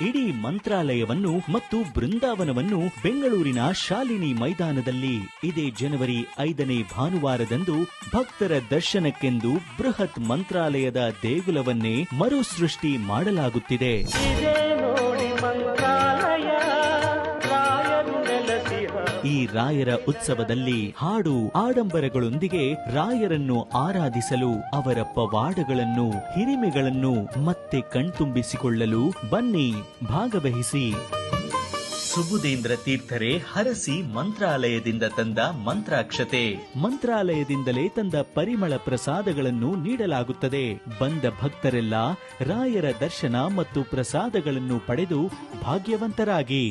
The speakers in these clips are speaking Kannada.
ಇಡೀ ಮಂತ್ರಾಲಯವನ್ನು ಮತ್ತು ಬೃಂದಾವನವನ್ನು ಬೆಂಗಳೂರಿನ ಶಾಲಿನಿ ಮೈದಾನದಲ್ಲಿ ಇದೇ ಜನವರಿ 5ನೇ ಭಾನುವಾರದಂದು ಭಕ್ತರ ದರ್ಶನಕ್ಕೆಂದು ಬೃಹತ್ ಮಂತ್ರಾಲಯದ ದೇಗುಲವನ್ನೇ ಮರುಸೃಷ್ಟಿ ಮಾಡಲಾಗುತ್ತಿದೆ. ಈ ರಾಯರ ಉತ್ಸವದಲ್ಲಿ ಹಾಡು ಆಡಂಬರಗಳೊಂದಿಗೆ ರಾಯರನ್ನು ಆರಾಧಿಸಲು, ಅವರ ಪವಾಡಗಳನ್ನು ಹಿರಿಮೆಗಳನ್ನು ಮತ್ತೆ ಕಣ್ತುಂಬಿಸಿಕೊಳ್ಳಲು ಬನ್ನಿ, ಭಾಗವಹಿಸಿ. ಸುಬುಧೇಂದ್ರ ತೀರ್ಥರೇ ಹರಸಿ ಮಂತ್ರಾಲಯದಿಂದ ತಂದ ಮಂತ್ರಾಕ್ಷತೆ, ಮಂತ್ರಾಲಯದಿಂದಲೇ ತಂದ ಪರಿಮಳ ಪ್ರಸಾದಗಳನ್ನು ನೀಡಲಾಗುತ್ತದೆ. ಬಂದ ಭಕ್ತರೆಲ್ಲ ರಾಯರ ದರ್ಶನ ಮತ್ತು ಪ್ರಸಾದಗಳನ್ನು ಪಡೆದು ಭಾಗ್ಯವಂತರಾಗಿ.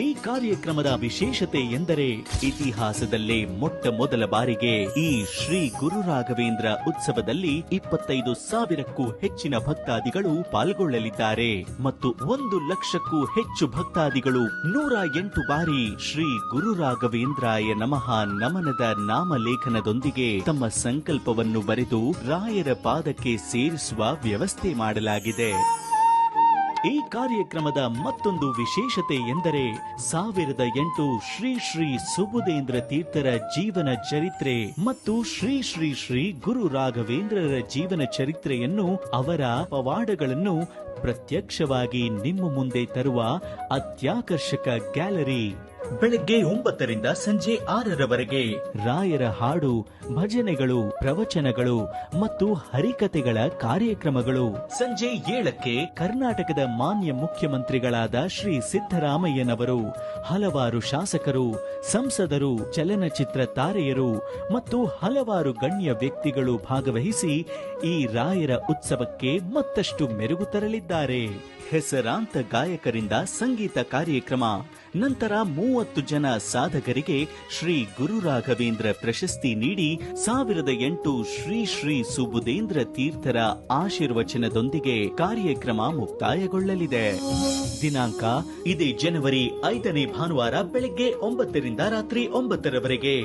ಈ ಕಾರ್ಯಕ್ರಮದ ವಿಶೇಷತೆ ಎಂದರೆ ಇತಿಹಾಸದಲ್ಲೇ ಮೊಟ್ಟ ಮೊದಲ ಬಾರಿಗೆ ಈ ಶ್ರೀ ಗುರು ರಾಘವೇಂದ್ರ ಉತ್ಸವದಲ್ಲಿ 25,000ಕ್ಕೂ ಹೆಚ್ಚಿನ ಭಕ್ತಾದಿಗಳು ಪಾಲ್ಗೊಳ್ಳಲಿದ್ದಾರೆ ಮತ್ತು 1 ಲಕ್ಷಕ್ಕೂ ಹೆಚ್ಚು ಭಕ್ತಾದಿಗಳು 108 ಬಾರಿ ಶ್ರೀ ಗುರು ರಾಘವೇಂದ್ರಾಯ ನಮಃ ನಮನದ ನಾಮಲೇಖನದೊಂದಿಗೆ ತಮ್ಮ ಸಂಕಲ್ಪವನ್ನು ಬರೆದು ರಾಯರ ಪಾದಕ್ಕೆ ಸೇರಿಸುವ ವ್ಯವಸ್ಥೆ ಮಾಡಲಾಗಿದೆ. ಈ ಕಾರ್ಯಕ್ರಮದ ಮತ್ತೊಂದು ವಿಶೇಷತೆ ಎಂದರೆ 1008 ಶ್ರೀ ಶ್ರೀ ಸುಬುಧೇಂದ್ರ ತೀರ್ಥರ ಜೀವನ ಚರಿತ್ರೆ ಮತ್ತು ಶ್ರೀ ಶ್ರೀ ಶ್ರೀ ಗುರು ರಾಘವೇಂದ್ರರ ಜೀವನ ಚರಿತ್ರೆಯನ್ನು, ಅವರ ಪವಾಡಗಳನ್ನು ಪ್ರತ್ಯಕ್ಷವಾಗಿ ನಿಮ್ಮ ಮುಂದೆ ತರುವ ಅತ್ಯಾಕರ್ಷಕ ಗ್ಯಾಲರಿ. ಬೆಳಗ್ಗೆ 9ರಿಂದ ಸಂಜೆ 6ರವರೆಗೆ ರಾಯರ ಹಾಡು, ಭಜನೆಗಳು, ಪ್ರವಚನಗಳು ಮತ್ತು ಹರಿಕತೆಗಳ ಕಾರ್ಯಕ್ರಮಗಳು. ಸಂಜೆ 7ಕ್ಕೆ ಕರ್ನಾಟಕದ ಮಾನ್ಯ ಮುಖ್ಯಮಂತ್ರಿಗಳಾದ ಶ್ರೀ ಸಿದ್ದರಾಮಯ್ಯನವರು, ಹಲವಾರು ಶಾಸಕರು, ಸಂಸದರು, ಚಲನಚಿತ್ರ ತಾರೆಯರು ಮತ್ತು ಹಲವಾರು ಗಣ್ಯ ವ್ಯಕ್ತಿಗಳು ಭಾಗವಹಿಸಿ ಈ ರಾಯರ ಉತ್ಸವಕ್ಕೆ ಮತ್ತಷ್ಟು ಮೆರುಗು ತರಲಿದ್ದಾರೆ. ಹೆಸರಾಂತ ಗಾಯಕರಿಂದ ಸಂಗೀತ ಕಾರ್ಯಕ್ರಮ, ನಂತರ 30 ಜನ ಸಾಧಕರಿಗೆ ಶ್ರೀ ಗುರು ರಾಘವೇಂದ್ರ ಪ್ರಶಸ್ತಿ ನೀಡಿ 1008 ಶ್ರೀ ಶ್ರೀ ಸುಬುಧೇಂದ್ರ ತೀರ್ಥರ ಆಶೀರ್ವಚನದೊಂದಿಗೆ ಕಾರ್ಯಕ್ರಮ ಮುಕ್ತಾಯಗೊಳ್ಳಲಿದೆ. ದಿನಾಂಕ ಇದೇ ಜನವರಿ 5ನೇ ಭಾನುವಾರ ಬೆಳಗ್ಗೆ 9ರಿಂದ ರಾತ್ರಿ 9ರವರೆಗೆ.